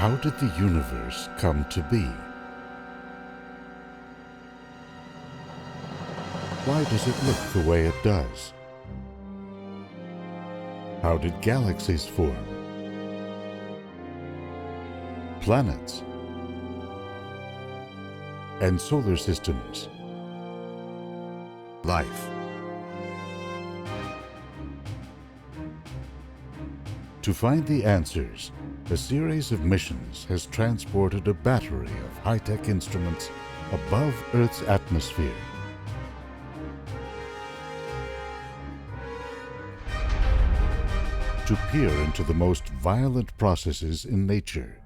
How did the universe come to be? Why does it look the way it does? How did galaxies form? Planets and solar systems? Life. To find the answers, a series of missions has transported a battery of high-tech instruments above Earth's atmosphere. To peer into the most violent processes in nature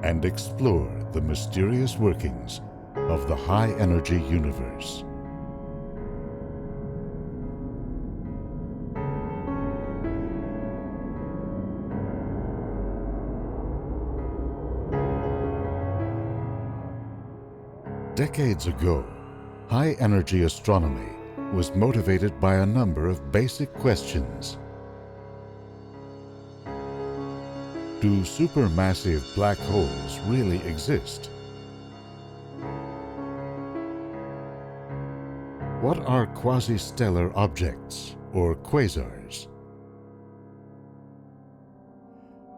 and explore the mysterious workings of the high-energy universe. Decades ago, high-energy astronomy was motivated by a number of basic questions. Do supermassive black holes really exist? What are quasi-stellar objects, or quasars?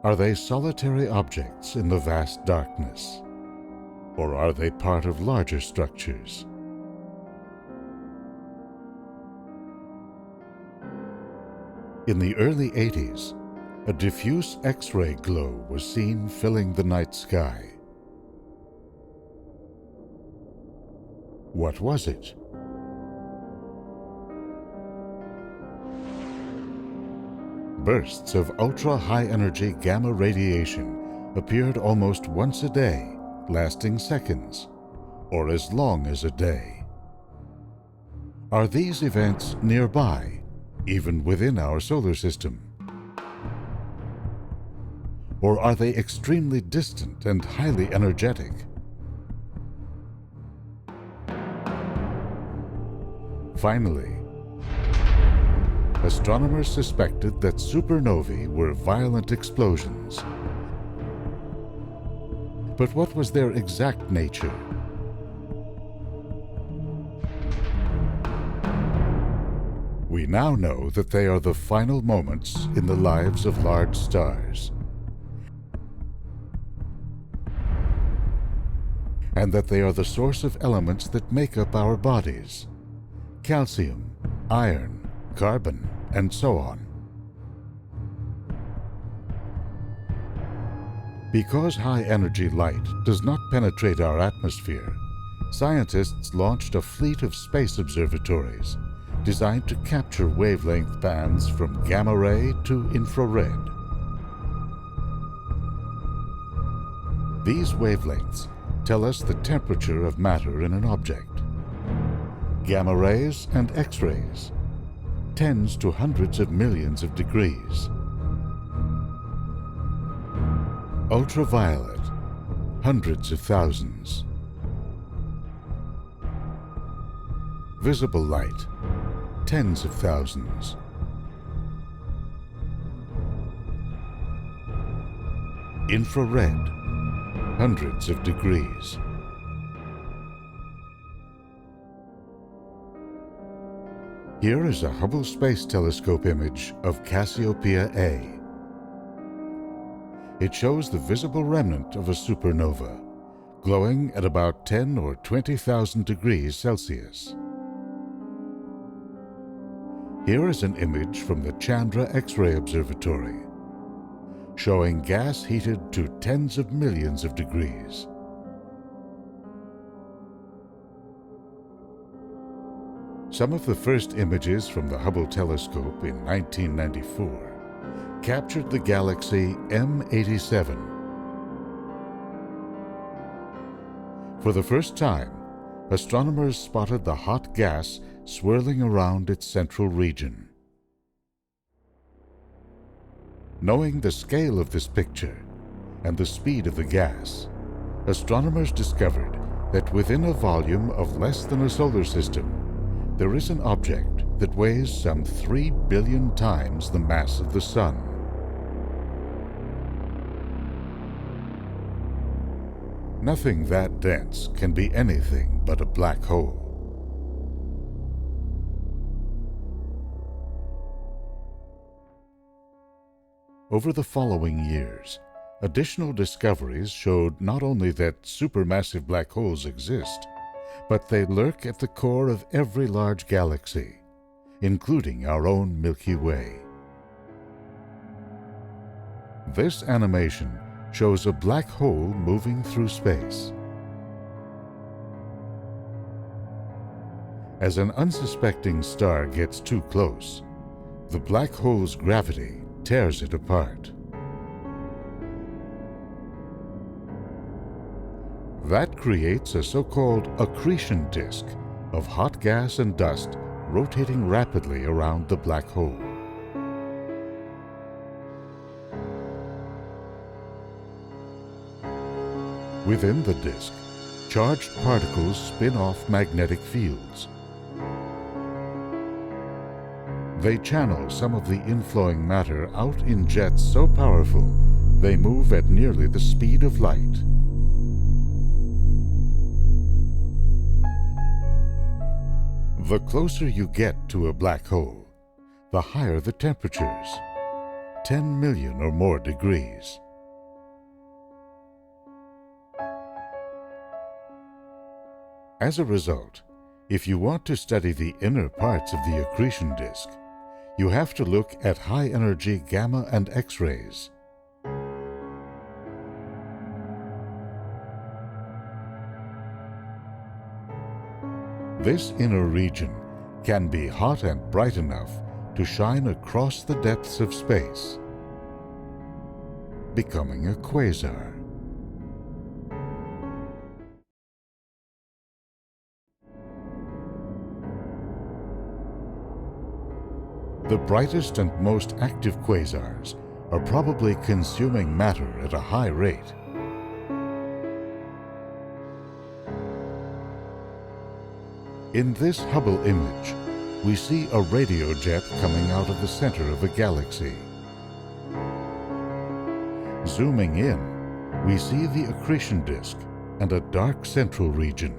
Are they solitary objects in the vast darkness, or are they part of larger structures? In the early 80s, a diffuse X-ray glow was seen filling the night sky. What was it? Bursts of ultra-high-energy gamma radiation appeared almost once a day, lasting seconds, or as long as a day. Are these events nearby, even within our solar system? Or are they extremely distant and highly energetic? Finally, astronomers suspected that supernovae were violent explosions. But what was their exact nature? We now know that they are the final moments in the lives of large stars, and that they are the source of elements that make up our bodies: calcium, iron, carbon, and so on. Because high-energy light does not penetrate our atmosphere, scientists launched a fleet of space observatories designed to capture wavelength bands from gamma ray to infrared. These wavelengths tell us the temperature of matter in an object. Gamma rays and X-rays, tens to hundreds of millions of degrees. Ultraviolet, hundreds of thousands. Visible light, tens of thousands. Infrared, hundreds of degrees. Here is a Hubble Space Telescope image of Cassiopeia A. It shows the visible remnant of a supernova, glowing at about 10 or 20,000 degrees Celsius. Here is an image from the Chandra X-ray Observatory, showing gas heated to tens of millions of degrees. Some of the first images from the Hubble telescope in 1994 captured the galaxy M87. For the first time, astronomers spotted the hot gas swirling around its central region. Knowing the scale of this picture and the speed of the gas, astronomers discovered that within a volume of less than a solar system, there is an object that weighs some 3 billion times the mass of the Sun. Nothing that dense can be anything but a black hole. Over the following years, additional discoveries showed not only that supermassive black holes exist, but they lurk at the core of every large galaxy, including our own Milky Way. This animation shows a black hole moving through space. As an unsuspecting star gets too close, the black hole's gravity tears it apart. That creates a so-called accretion disk of hot gas and dust rotating rapidly around the black hole. Within the disk, charged particles spin off magnetic fields. They channel some of the inflowing matter out in jets so powerful they move at nearly the speed of light. The closer you get to a black hole, the higher the temperatures, 10 million or more degrees. As a result, if you want to study the inner parts of the accretion disk, you have to look at high-energy gamma and X-rays. This inner region can be hot and bright enough to shine across the depths of space, becoming a quasar. The brightest and most active quasars are probably consuming matter at a high rate. In this Hubble image, we see a radio jet coming out of the center of a galaxy. Zooming in, we see the accretion disk and a dark central region.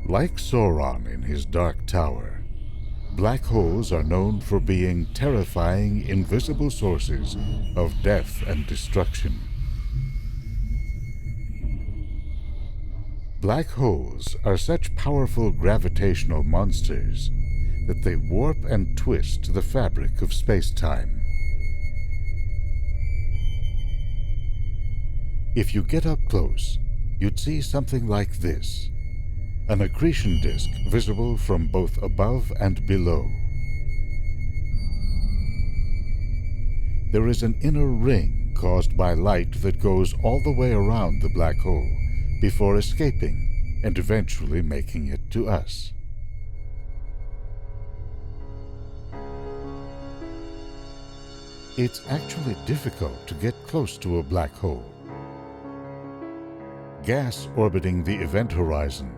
Like Sauron in his dark tower, black holes are known for being terrifying, invisible sources of death and destruction. Black holes are such powerful gravitational monsters that they warp and twist the fabric of space-time. If you get up close, you'd see something like this. An accretion disk visible from both above and below. There is an inner ring caused by light that goes all the way around the black hole before escaping and eventually making it to us. It's actually difficult to get close to a black hole. Gas orbiting the event horizon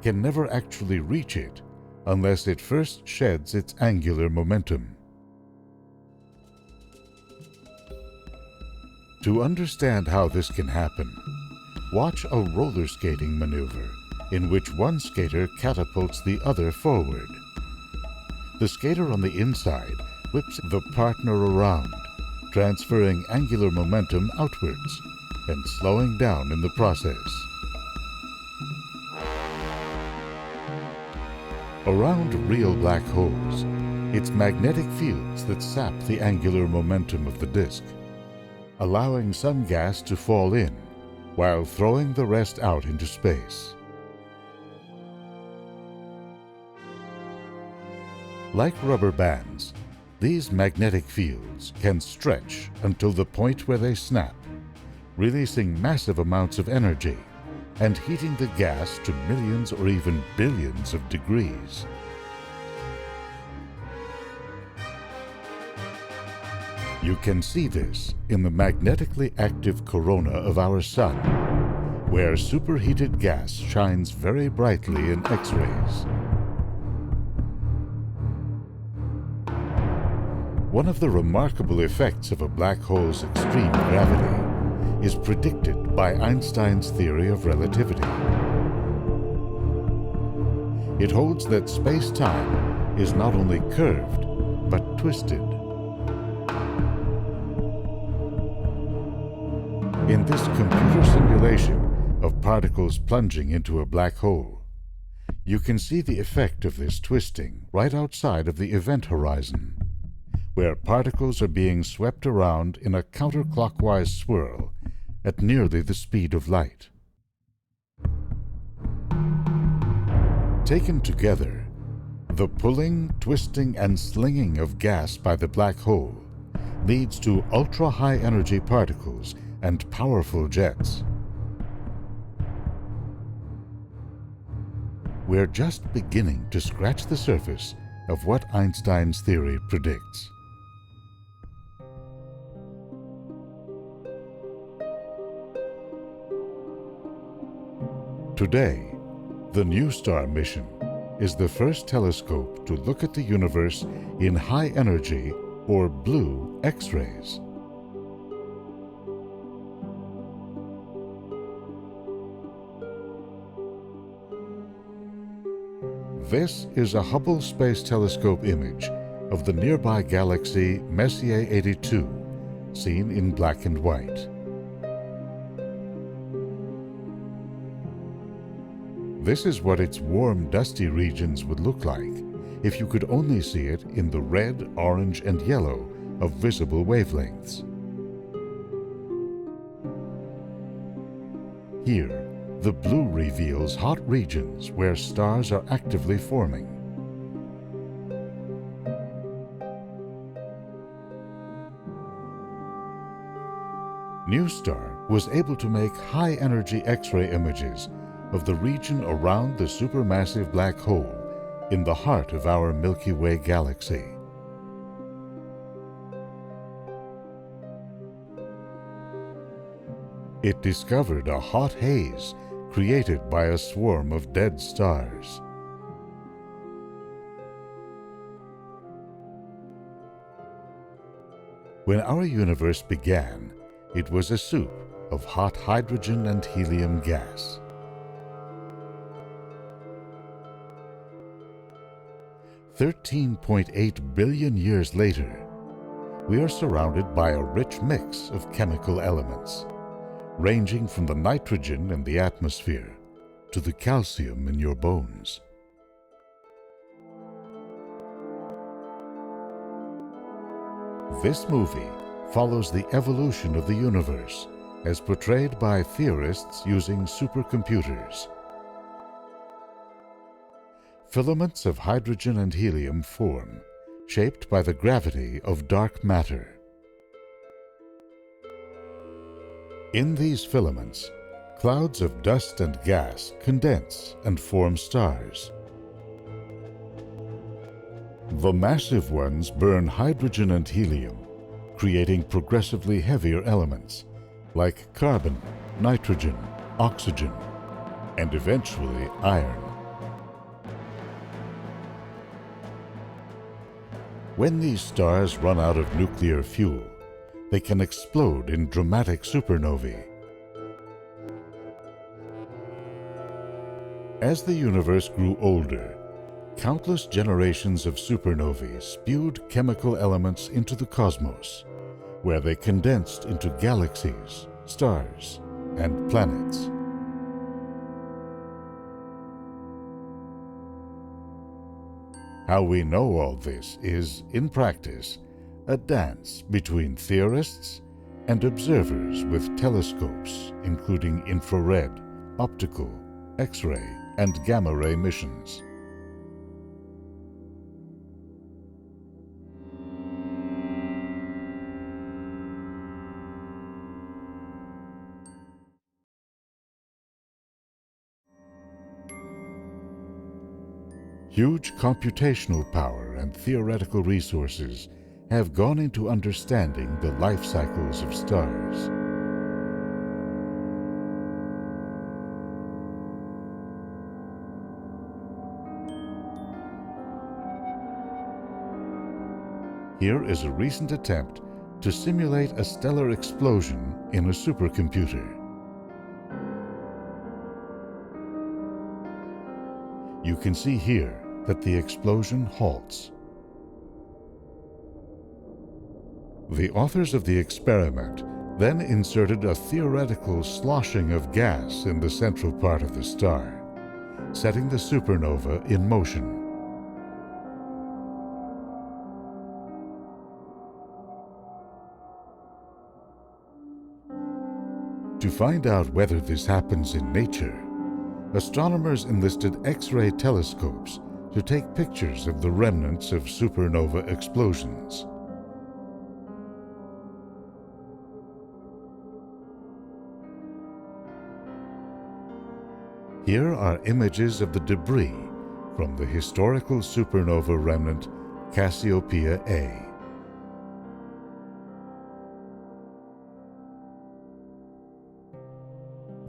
can never actually reach it unless it first sheds its angular momentum. To understand how this can happen, watch a roller skating maneuver in which one skater catapults the other forward. The skater on the inside whips the partner around, transferring angular momentum outwards and slowing down in the process. Around real black holes, it's magnetic fields that sap the angular momentum of the disk, allowing some gas to fall in while throwing the rest out into space. Like rubber bands, these magnetic fields can stretch until the point where they snap, releasing massive amounts of energy and heating the gas to millions or even billions of degrees. You can see this in the magnetically active corona of our Sun, where superheated gas shines very brightly in X-rays. One of the remarkable effects of a black hole's extreme gravity is predicted by Einstein's theory of relativity. It holds that space-time is not only curved, but twisted. In this computer simulation of particles plunging into a black hole, you can see the effect of this twisting right outside of the event horizon, where particles are being swept around in a counterclockwise swirl at nearly the speed of light. Taken together, the pulling, twisting, and slinging of gas by the black hole leads to ultra-high energy particles and powerful jets. We're just beginning to scratch the surface of what Einstein's theory predicts. Today, the Nustar Mission is the first telescope to look at the universe in high-energy or blue X-rays. This is a Hubble Space Telescope image of the nearby galaxy Messier 82, seen in black and white. This is what its warm, dusty regions would look like if you could only see it in the red, orange, and yellow of visible wavelengths. Here, the blue reveals hot regions where stars are actively forming. Nustar was able to make high-energy X-ray images of the region around the supermassive black hole in the heart of our Milky Way galaxy. It discovered a hot haze created by a swarm of dead stars. When our universe began, it was a soup of hot hydrogen and helium gas. $13.8 billion years later, we are surrounded by a rich mix of chemical elements, ranging from the nitrogen in the atmosphere to the calcium in your bones. This movie follows the evolution of the universe as portrayed by theorists using supercomputers. Filaments of hydrogen and helium form, shaped by the gravity of dark matter. In these filaments, clouds of dust and gas condense and form stars. The massive ones burn hydrogen and helium, creating progressively heavier elements like carbon, nitrogen, oxygen, and eventually iron. When these stars run out of nuclear fuel, they can explode in dramatic supernovae. As the universe grew older, countless generations of supernovae spewed chemical elements into the cosmos, where they condensed into galaxies, stars, and planets. How we know all this is, in practice, a dance between theorists and observers with telescopes, including infrared, optical, X-ray, and gamma-ray missions. Huge computational power and theoretical resources have gone into understanding the life cycles of stars. Here is a recent attempt to simulate a stellar explosion in a supercomputer. You can see here that the explosion halts. The authors of the experiment then inserted a theoretical sloshing of gas in the central part of the star, setting the supernova in motion. To find out whether this happens in nature, astronomers enlisted X-ray telescopes to take pictures of the remnants of supernova explosions. Here are images of the debris from the historical supernova remnant Cassiopeia A.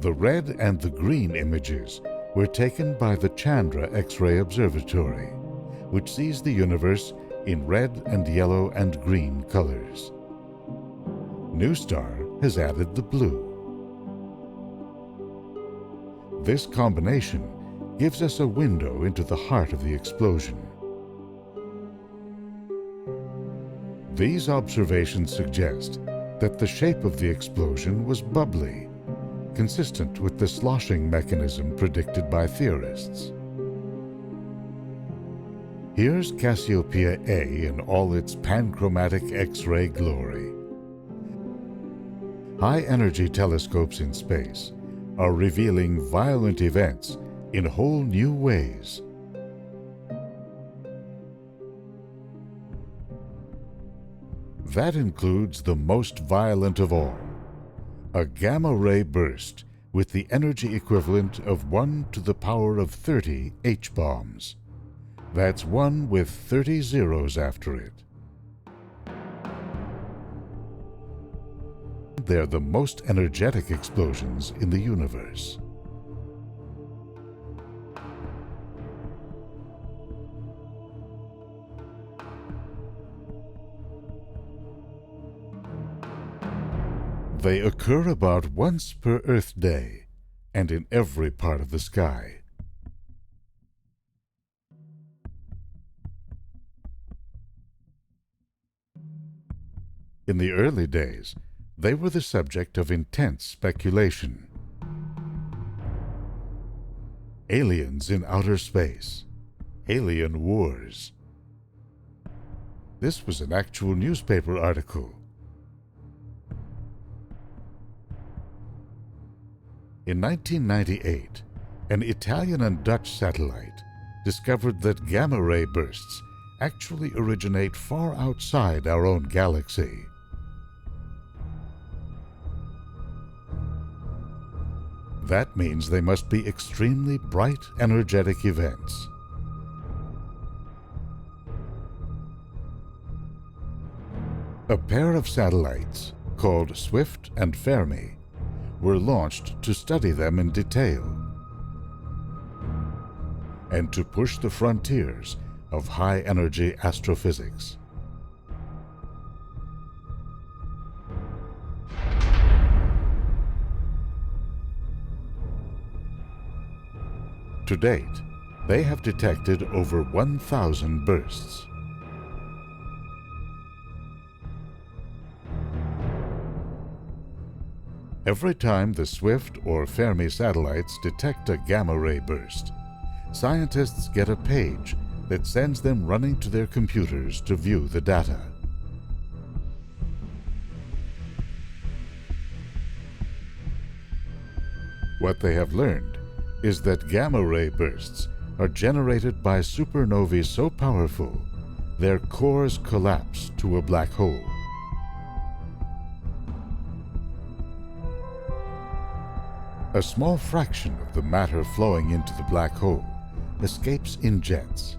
The red and the green images were taken by the Chandra X-ray Observatory, which sees the universe in red and yellow and green colors. Nustar has added the blue. This combination gives us a window into the heart of the explosion. These observations suggest that the shape of the explosion was bubbly, consistent with the sloshing mechanism predicted by theorists. Here's Cassiopeia A in all its panchromatic X-ray glory. High-energy telescopes in space are revealing violent events in whole new ways. That includes the most violent of all, a gamma-ray burst with the energy equivalent of 1 to the power of 30 H-bombs. That's 1 with 30 zeros after it. They're the most energetic explosions in the universe. They occur about once per Earth day and in every part of the sky. In the early days, they were the subject of intense speculation. Aliens in outer space, alien wars. This was an actual newspaper article. In 1998, an Italian and Dutch satellite discovered that gamma-ray bursts actually originate far outside our own galaxy. That means they must be extremely bright, energetic events. A pair of satellites, called Swift and Fermi, were launched to study them in detail and to push the frontiers of high-energy astrophysics. To date, they have detected over 1,000 bursts. Every time the Swift or Fermi satellites detect a gamma-ray burst, scientists get a page that sends them running to their computers to view the data. What they have learned is that gamma-ray bursts are generated by supernovae so powerful their cores collapse to a black hole. A small fraction of the matter flowing into the black hole escapes in jets.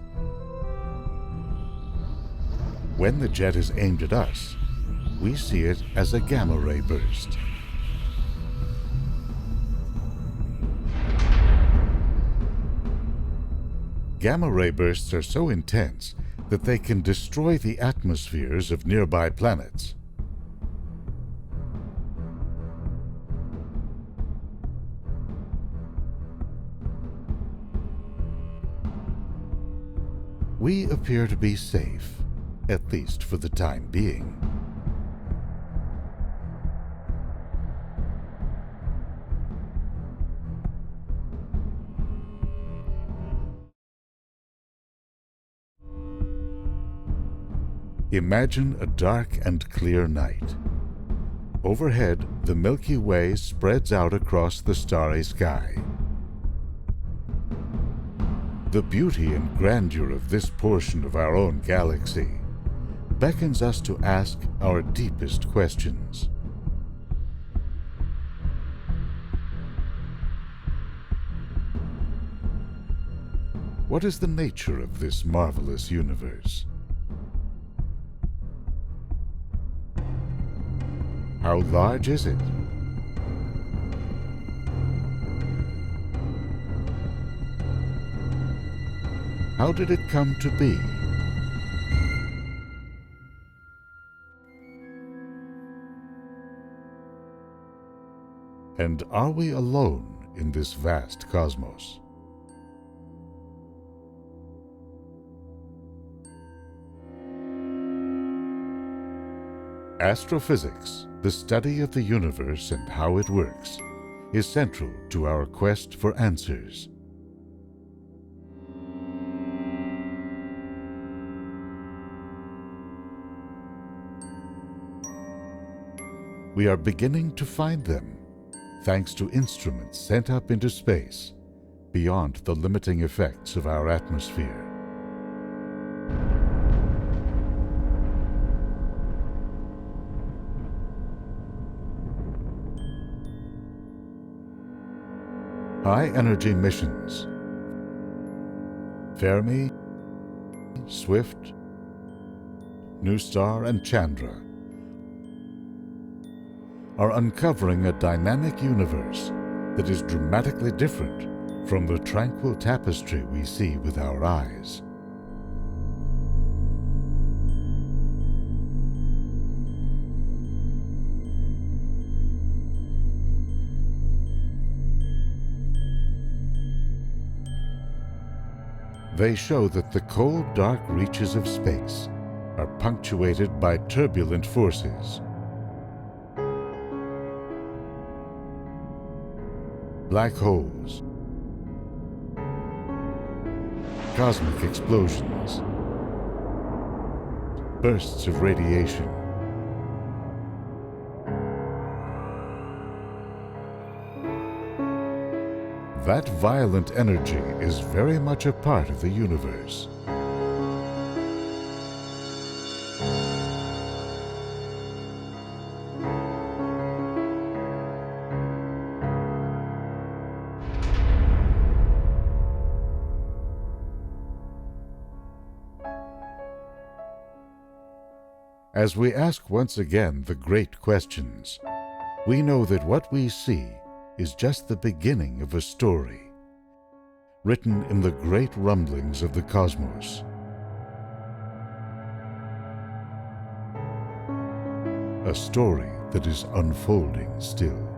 When the jet is aimed at us, we see it as a gamma-ray burst. Gamma-ray bursts are so intense that they can destroy the atmospheres of nearby planets. we appear to be safe, at least for the time being. Imagine a dark and clear night. Overhead, the Milky Way spreads out across the starry sky. The beauty and grandeur of this portion of our own galaxy beckons us to ask our deepest questions. What is the nature of this marvelous universe? How large is it? How did it come to be? And are we alone in this vast cosmos? Astrophysics, the study of the universe and how it works, is central to our quest for answers. We are beginning to find them, thanks to instruments sent up into space, beyond the limiting effects of our atmosphere. High-energy missions, Fermi, Swift, Nustar, and Chandra, are uncovering a dynamic universe that is dramatically different from the tranquil tapestry we see with our eyes. They show that the cold, dark reaches of space are punctuated by turbulent forces. Black holes, cosmic explosions, bursts of radiation. That violent energy is very much a part of the universe. As we ask once again the great questions, we know that what we see is just the beginning of a story, written in the great rumblings of the cosmos. A story that is unfolding still.